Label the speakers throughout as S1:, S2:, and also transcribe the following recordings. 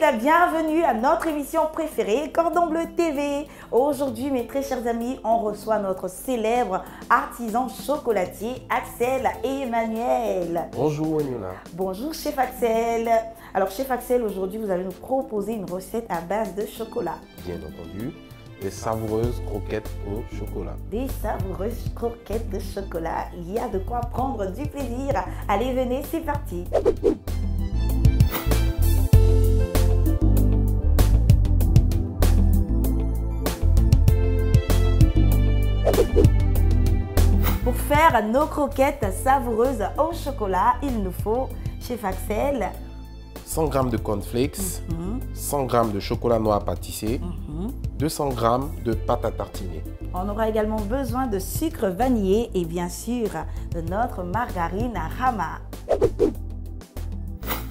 S1: la bienvenue à notre émission préférée, Cordon Bleu TV. Aujourd'hui, mes très chers amis, on reçoit notre célèbre artisan chocolatier, Axel et Emmanuel.
S2: Bonjour Eniola.
S1: Bonjour chef Axel. Alors chef Axel, aujourd'hui, vous allez nous proposer une recette à base de chocolat.
S2: Bien entendu, des savoureuses croquettes au chocolat.
S1: Des savoureuses croquettes de chocolat. Il y a de quoi prendre du plaisir. Allez, venez, c'est parti. Pour faire nos croquettes savoureuses au chocolat, il nous faut, chef Axel,
S2: 100 g de cornflakes, 100 g de chocolat noir pâtissé, 200 g de pâte à tartiner.
S1: On aura également besoin de sucre vanillé et bien sûr de notre margarine Rama.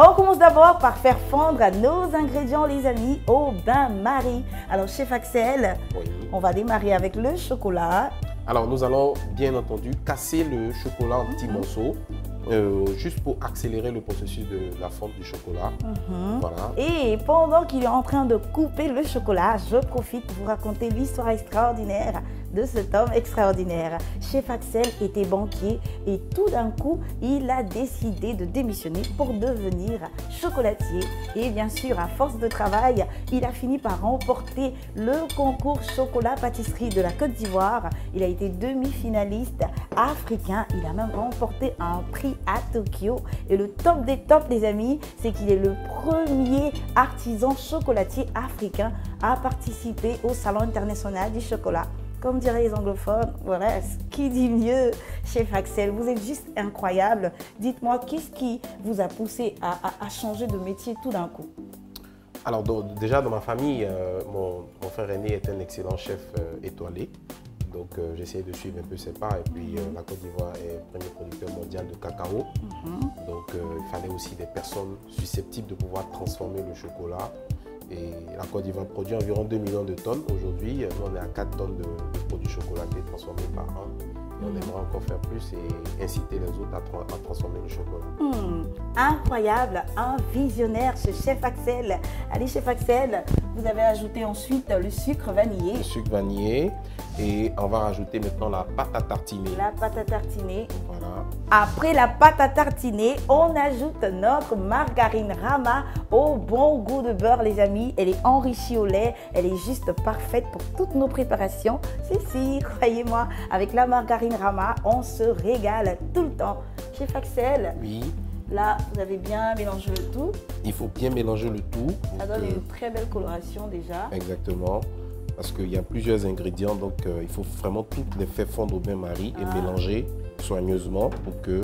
S1: On commence d'abord par faire fondre nos ingrédients, les amis, au bain-marie. Alors, chef Axel,
S2: Oui.
S1: on va démarrer avec le chocolat.
S2: Alors nous allons bien entendu casser le chocolat en petits morceaux, juste pour accélérer le processus de la fonte du chocolat. Voilà.
S1: Et pendant qu'il est en train de couper le chocolat, je profite pour vous raconter l'histoire extraordinaire de cet homme extraordinaire. Chef Axel était banquier et tout d'un coup, il a décidé de démissionner pour devenir chocolatier. Et bien sûr, à force de travail, il a fini par remporter le concours chocolat-pâtisserie de la Côte d'Ivoire. Il a été demi-finaliste africain. Il a même remporté un prix à Tokyo. Et le top des tops, les amis, c'est qu'il est le premier artisan chocolatier africain à participer au Salon international du chocolat. Comme diraient les anglophones, voilà, ce qui dit mieux, chef Axel, vous êtes juste incroyable. Dites-moi, qu'est-ce qui vous a poussé à changer de métier tout d'un coup?
S2: Alors déjà dans ma famille, mon frère aîné est un excellent chef étoilé. Donc j'essayais de suivre un peu ses pas. Et puis la Côte d'Ivoire est le premier producteur mondial de cacao. Donc il fallait aussi des personnes susceptibles de pouvoir transformer le chocolat. Et la Côte d'Ivoire produit environ 2 millions de tonnes. Aujourd'hui, nous on est à 4 tonnes de produits chocolatés transformés par an. Et on aimerait encore faire plus et inciter les autres à transformer le chocolat.
S1: Incroyable, un visionnaire, ce chef Axel. Allez, chef Axel, vous avez ajouté ensuite le sucre vanillé.
S2: Le sucre vanillé. Et on va rajouter maintenant la pâte à tartiner.
S1: La pâte à tartiner.
S2: Voilà.
S1: Après la pâte à tartiner, on ajoute notre margarine Rama au bon goût de beurre, les amis. Elle est enrichie au lait. Elle est juste parfaite pour toutes nos préparations. Si, croyez-moi, avec la margarine Rama, on se régale tout le temps. Chef Axel,
S2: Oui.
S1: là, vous avez bien mélangé le tout.
S2: Il faut bien mélanger le tout.
S1: Ça donne une très belle coloration déjà.
S2: Exactement. Parce qu'il y a plusieurs ingrédients, donc il faut vraiment toutes les faire fondre au bain-marie et mélanger soigneusement pour que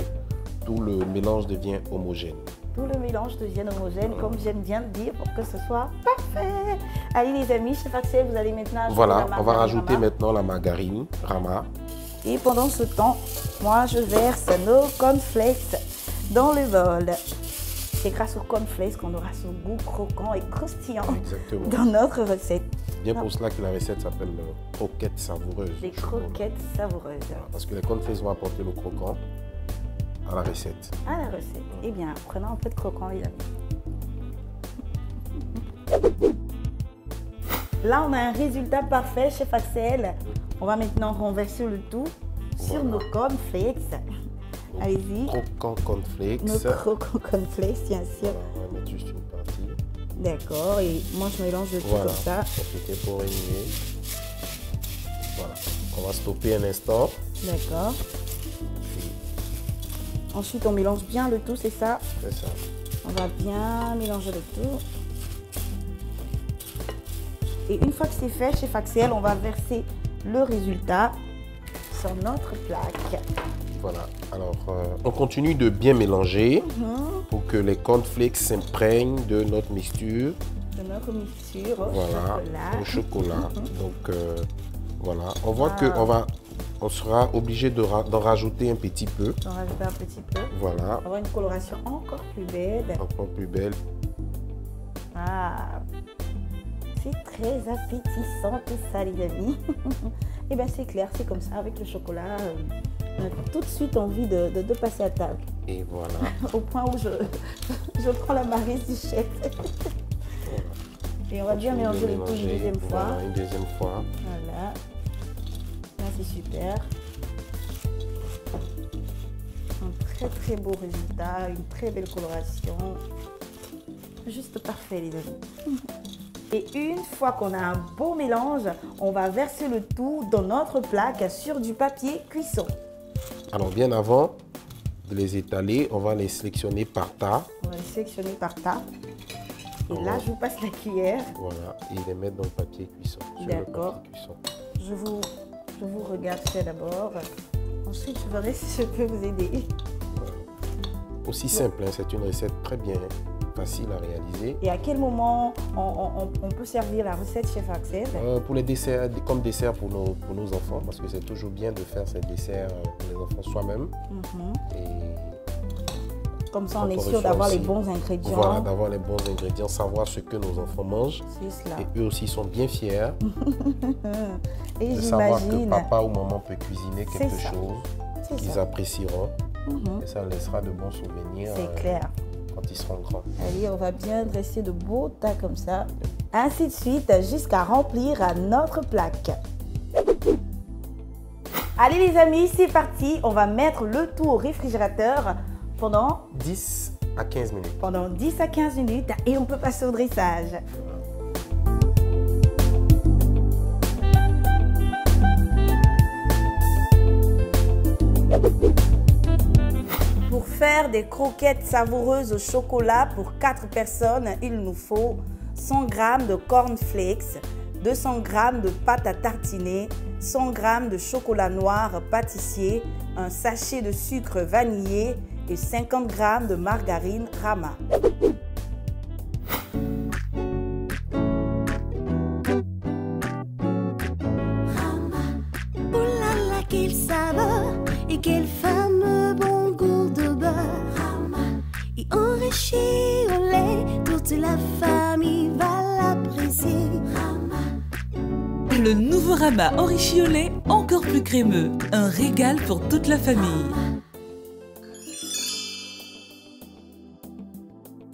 S2: tout le mélange devienne homogène.
S1: Tout le mélange devienne homogène, comme j'aime bien le dire, pour que ce soit parfait. Allez les amis, chef Axel, vous allez maintenant ajouter
S2: Voilà,
S1: la margarine
S2: on va rajouter
S1: Rama.
S2: maintenant la margarine Rama.
S1: Et pendant ce temps, moi je verse nos cornflakes dans le bol. C'est grâce aux cornflakes qu'on aura ce goût croquant et croustillant
S2: Exactement.
S1: dans notre recette.
S2: Bien pour cela que la recette s'appelle croquettes savoureuses.
S1: Des
S2: au chocolat.
S1: croquettes savoureuses.
S2: Voilà, parce que les cornflakes vont apporter le croquant à la recette.
S1: À la recette. Eh bien, prenons un peu de croquant, les amis. Là, on a un résultat parfait, chef Axel. On va maintenant renverser le tout sur nos cornflakes. Allez-y.
S2: Croquant cornflakes.
S1: Nos croquants cornflakes, bien sûr.
S2: Voilà, on va mettre juste une partie.
S1: D'accord. Et moi, je mélange le tout
S2: Voilà,
S1: comme ça.
S2: profitez pour remuer. Voilà, on va stopper un instant.
S1: D'accord. Ensuite, on mélange bien le tout, c'est ça.
S2: C'est ça.
S1: On va bien mélanger le tout. Et une fois que c'est fait, chef Axel, on va verser le résultat sur notre plaque.
S2: Voilà, alors on continue de bien mélanger pour que les cornflakes s'imprègnent de notre mixture.
S1: De notre mixture au
S2: Voilà,
S1: chocolat.
S2: au chocolat. Donc voilà, on voit qu'on sera obligé d'en rajouter un petit peu.
S1: On rajoute un petit peu.
S2: Voilà,
S1: On va avoir une coloration encore plus belle.
S2: encore plus belle.
S1: Ah, c'est très appétissant tout ça, les amis. Et bien c'est clair, c'est comme ça avec le chocolat. On a tout de suite envie de passer à table.
S2: Et voilà.
S1: Au point où je prends la marise du chef. Et on va bien mélanger le tout une deuxième fois.
S2: Voilà, une deuxième fois.
S1: Voilà. Là, c'est super. Un très beau résultat, une très belle coloration. Juste parfait, les amis. Et une fois qu'on a un beau mélange, on va verser le tout dans notre plaque sur du papier cuisson.
S2: Alors, bien avant de les étaler, on va les sélectionner par tas.
S1: On va les sélectionner par tas. Et là, je vous passe la cuillère.
S2: Voilà, et les mettre dans le papier cuisson.
S1: D'accord. Je vous regarde faire d'abord. Ensuite, je verrai si je peux vous aider.
S2: Voilà. Aussi simple, hein, c'est une recette très bien facile à réaliser.
S1: Et à quel moment on peut servir la recette, chef Axel?
S2: Pour les desserts, comme dessert pour nos enfants, parce que c'est toujours bien de faire ces desserts pour les enfants soi-même.
S1: Comme ça, on est sûr d'avoir les bons ingrédients.
S2: Voilà, d'avoir les bons ingrédients, savoir ce que nos enfants mangent.
S1: C'est cela.
S2: Et eux aussi sont bien fiers
S1: et
S2: de savoir que papa ou maman peut cuisiner quelque chose qu'ils apprécieront. Et ça laissera de bons souvenirs.
S1: C'est clair.
S2: Quand ils seront grands.
S1: Allez, on va bien dresser de beaux tas comme ça. Ainsi de suite jusqu'à remplir notre plaque. Allez les amis, c'est parti. On va mettre le tout au réfrigérateur pendant
S2: 10 à 15 minutes.
S1: Pendant 10 à 15 minutes et on peut passer au dressage. Pour faire des croquettes savoureuses au chocolat pour 4 personnes, il nous faut 100 g de cornflakes, 200 g de pâte à tartiner, 100 g de chocolat noir pâtissier, un sachet de sucre vanillé et 50 g de margarine Rama.
S3: Rama, oulala, quel saveur et quel fameux bon goût de beurre. Rama, et enrichi au lait, toute la famille va l'apprécier. Rama.
S4: Le nouveau Rama enrichi au lait, encore plus crémeux. Un régal pour toute la famille.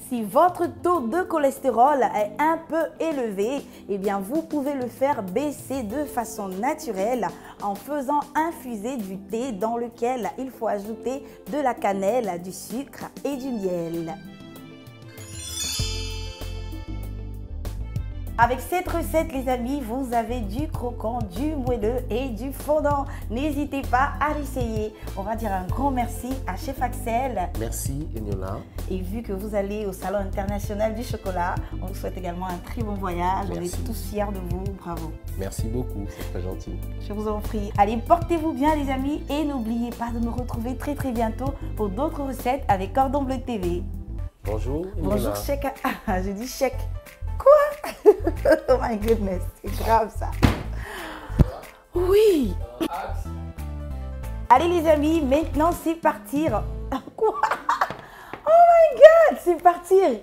S1: Si votre taux de cholestérol est un peu élevé, eh bien vous pouvez le faire baisser de façon naturelle en faisant infuser du thé dans lequel il faut ajouter de la cannelle, du sucre et du miel. Avec cette recette, les amis, vous avez du croquant, du moelleux et du fondant. N'hésitez pas à l'essayer. On va dire un grand merci à Chef Axel.
S2: Merci, Eniola.
S1: Et vu que vous allez au Salon international du chocolat, on vous souhaite également un très bon voyage.
S2: Merci.
S1: On est tous fiers de vous. Bravo.
S2: Merci beaucoup, c'est très gentil.
S1: Je vous en prie. Allez, portez-vous bien, les amis. Et n'oubliez pas de me retrouver très bientôt pour d'autres recettes avec Cordon Bleu TV.
S2: Bonjour, Eniola.
S1: Bonjour, chèque. Ah, je dis chèque. Quoi? Oh my goodness, c'est grave ça. Oui. Allez les amis, maintenant c'est partir. Quoi? Oh my god, c'est partir